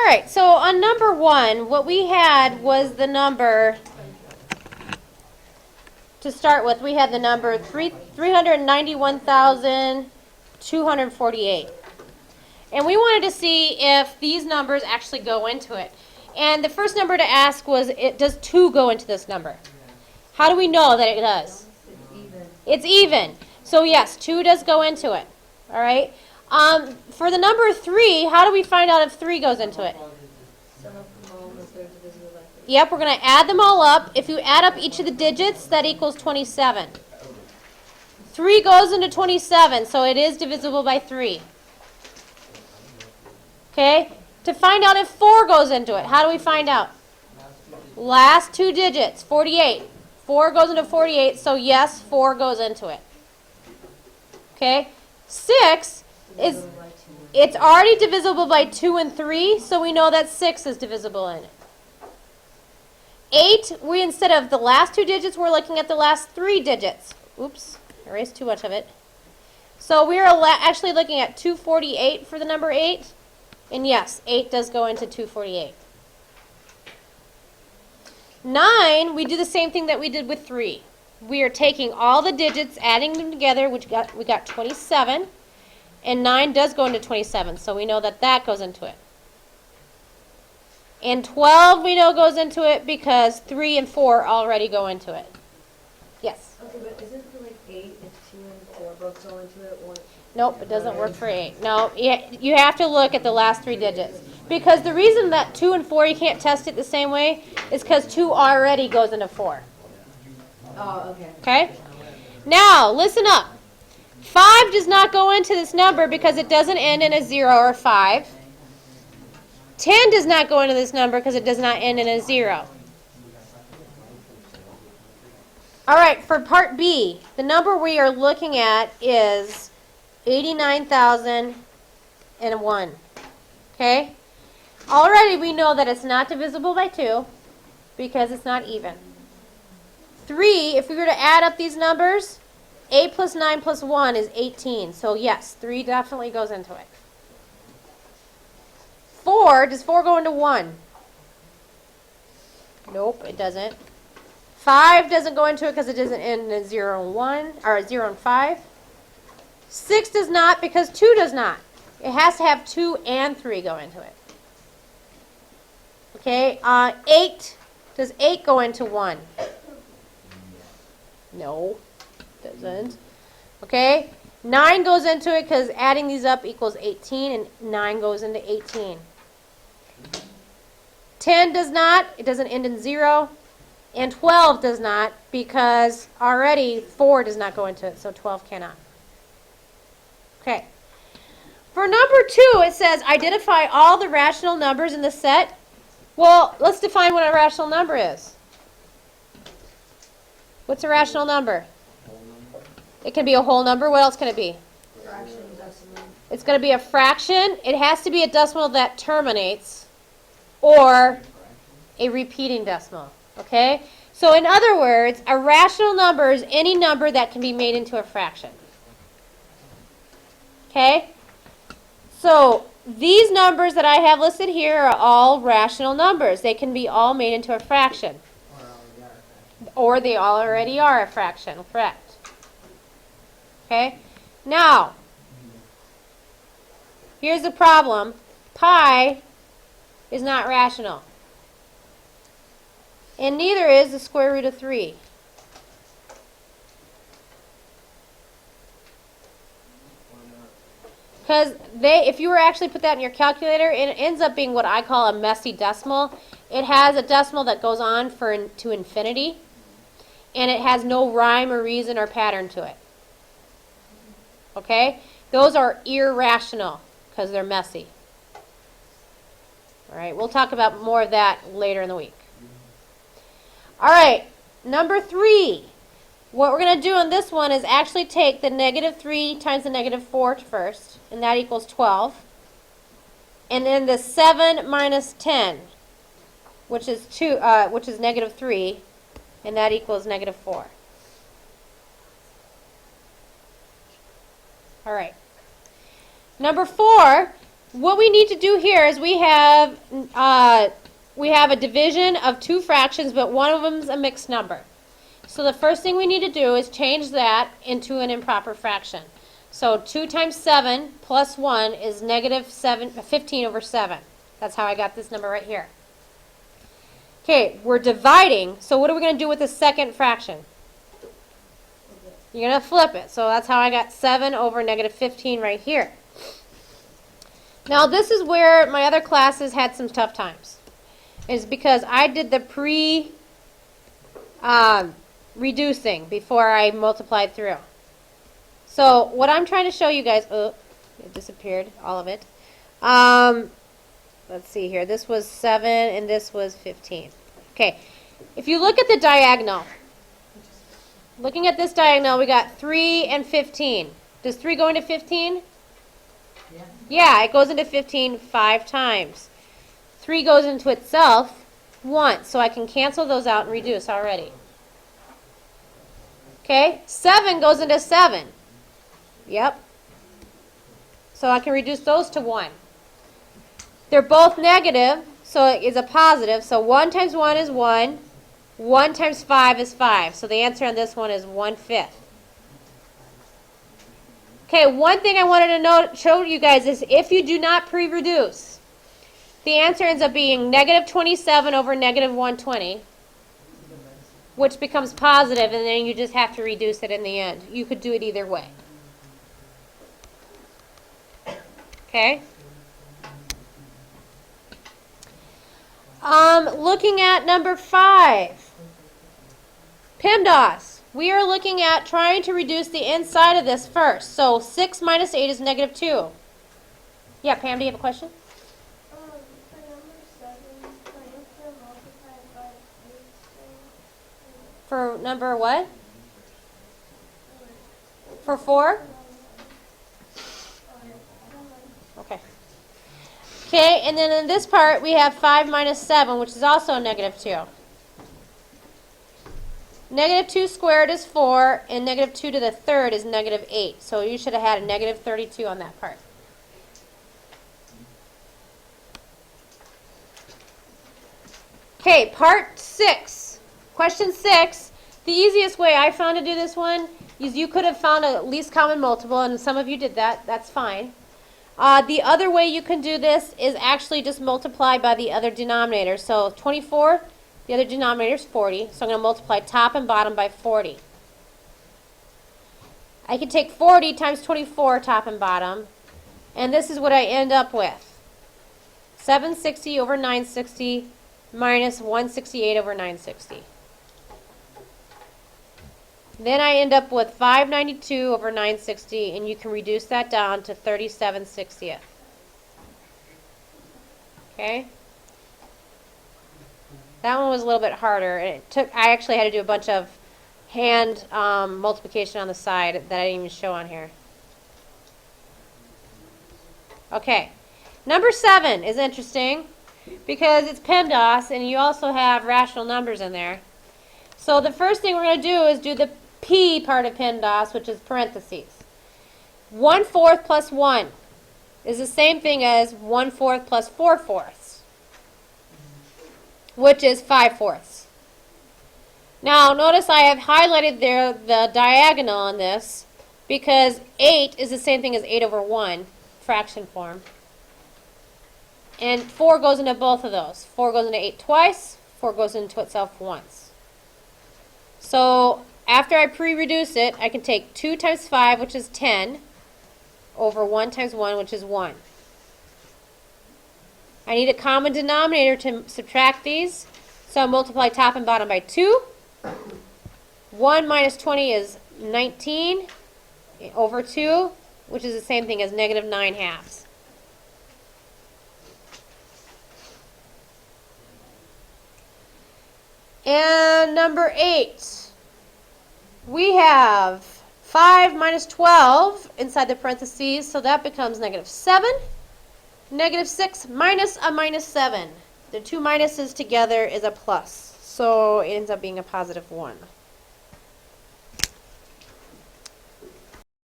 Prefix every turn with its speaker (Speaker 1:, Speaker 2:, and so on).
Speaker 1: right, so on number 1, what we had was the number, to start with, we had the number 391,248. And we wanted to see if these numbers actually go into it. And the first number to ask was, does 2 go into this number? How do we know that it does?
Speaker 2: It's even.
Speaker 1: It's even. So yes, 2 does go into it. All right. For the number 3, how do we find out if 3 goes into it?
Speaker 2: Sum up from all the third divisible by 3.
Speaker 1: Yep, we're going to add them all up. If you add up each of the digits, that equals 27. 3 goes into 27, so it is divisible by 3. Okay? To find out if 4 goes into it, how do we find out? Last 2 digits, 48. 4 goes into 48, so yes, 4 goes into it. Okay? 6 is, it's already divisible by 2 and 3, so we know that 6 is divisible in it. 8, we, instead of the last 2 digits, we're looking at the last 3 digits. Oops, erased too much of it. So we're actually looking at 248 for the number 8. And yes, 8 does go into 248. 9, we do the same thing that we did with 3. We are taking all the digits, adding them together, which we got 27. And 9 does go into 27, so we know that that goes into it. And 12 we know goes into it because 3 and 4 already go into it. Yes?
Speaker 2: Okay, but isn't it like 8 if 2 and 4 both go into it?
Speaker 1: Nope, it doesn't work for 8. No, you have to look at the last 3 digits. Because the reason that 2 and 4, you can't test it the same way, is because 2 already goes into 4.
Speaker 2: Oh, okay.
Speaker 1: Okay? Now, listen up. 5 does not go into this number because it doesn't end in a 0 or 5. 10 does not go into this number because it does not end in a 0. All right, for part B, the number we are looking at is 89,001. Okay? Already we know that it's not divisible by 2 because it's not even. 3, if we were to add up these numbers, 8 plus 9 plus 1 is 18. So yes, 3 definitely goes into it. 4, does 4 go into 1? Nope, it doesn't. 5 doesn't go into it because it doesn't end in 0 and 1, or 0 and 5. 6 does not because 2 does not. It has to have 2 and 3 go into it. Okay, 8, does 8 go into 1? No, it doesn't. Okay, 9 goes into it because adding these up equals 18, and 9 goes into 18. 10 does not, it doesn't end in 0. And 12 does not because already 4 does not go into it, so 12 cannot. Okay. For number 2, it says identify all the rational numbers in the set. Well, let's define what a rational number is. What's a rational number? It can be a whole number. What else can it be?
Speaker 2: Fraction, decimal.
Speaker 1: It's going to be a fraction. It has to be a decimal that terminates or a repeating decimal. Okay? So in other words, a rational number is any number that can be made into a fraction. Okay? So these numbers that I have listed here are all rational numbers. They can be all made into a fraction. Or they already are a fraction. Correct. Okay? Now, here's the problem. Pi is not rational. And neither is the square root of 3. Because if you were actually put that in your calculator, it ends up being what I call a messy decimal. It has a decimal that goes on to infinity, and it has no rhyme or reason or pattern to it. Okay? Those are irrational because they're messy. All right, we'll talk about more of that later in the week. All right, number 3. What we're going to do on this one is actually take the negative 3 times the negative 4 first, and that equals 12. And then the 7 minus 10, which is negative 3, and that equals negative 4. All right. Number 4, what we need to do here is we have a division of two fractions, but one of them is a mixed number. So the first thing we need to do is change that into an improper fraction. So 2 times 7 plus 1 is negative 15 over 7. That's how I got this number right here. Okay, we're dividing. So what are we going to do with the second fraction? You're going to flip it. So that's how I got 7 over negative 15 right here. Now this is where my other classes had some tough times. Is because I did the reducing before I multiplied through. So what I'm trying to show you guys, oh, it disappeared, all of it. Let's see here, this was 7 and this was 15. Okay, if you look at the diagonal, looking at this diagonal, we got 3 and 15. Does 3 go into 15? Yeah, it goes into 15 5 times. 3 goes into itself once, so I can cancel those out and reduce already. Okay, 7 goes into 7. Yep. So I can reduce those to 1. They're both negative, so it is a positive. So 1 times 1 is 1. 1 times 5 is 5. So the answer on this one is 1/5. Okay, one thing I wanted to show you guys is if you do not pre-reduce, the answer ends up being negative 27 over negative 120, which becomes positive, and then you just have to reduce it in the end. You could do it either way. Okay? Looking at number 5, PEMDAS. We are looking at trying to reduce the inside of this first. So 6 minus 8 is negative 2. Yeah, Pam, do you have a question?
Speaker 3: For number 7, trying to multiply by 8.
Speaker 1: For number what? For 4? Okay. Okay, and then in this part we have 5 minus 7, which is also negative 2. Negative 2 squared is 4, and negative 2 to the third is negative 8. So you should have had a negative 32 on that part. Okay, part 6. Question 6. The easiest way I found to do this one is you could have found a least common multiple, and some of you did that. That's fine. The other way you can do this is actually just multiply by the other denominator. So 24, the other denominator is 40. So I'm going to multiply top and bottom by 40. I can take 40 times 24, top and bottom, and this is what I end up with. 760 over 960 minus 168 over 960. Then I end up with 592 over 960, and you can reduce that down to 37/60. Okay? That one was a little bit harder, and I actually had to do a bunch of hand multiplication on the side that I didn't even show on here. Okay. Number 7 is interesting because it's PEMDAS, and you also have rational numbers in there. So the first thing we're going to do is do the P part of PEMDAS, which is parentheses. 1/4 plus 1 is the same thing as 1/4 plus 4/4, which is 5/4. Now notice I have highlighted there the diagonal on this because 8 is the same thing as 8 over 1, fraction form. And 4 goes into both of those. 4 goes into 8 twice, 4 goes into itself once. So after I pre-reduce it, I can take 2 times 5, which is 10, over 1 times 1, which is 1. I need a common denominator to subtract these, so I'll multiply top and bottom by 2. 1 minus 20 is 19 over 2, which is the same thing as negative 9/2. And number 8. We have 5 minus 12 inside the parentheses, so that becomes negative 7. Negative 6 minus a minus 7. The two minuses together is a plus, so it ends up being a positive 1.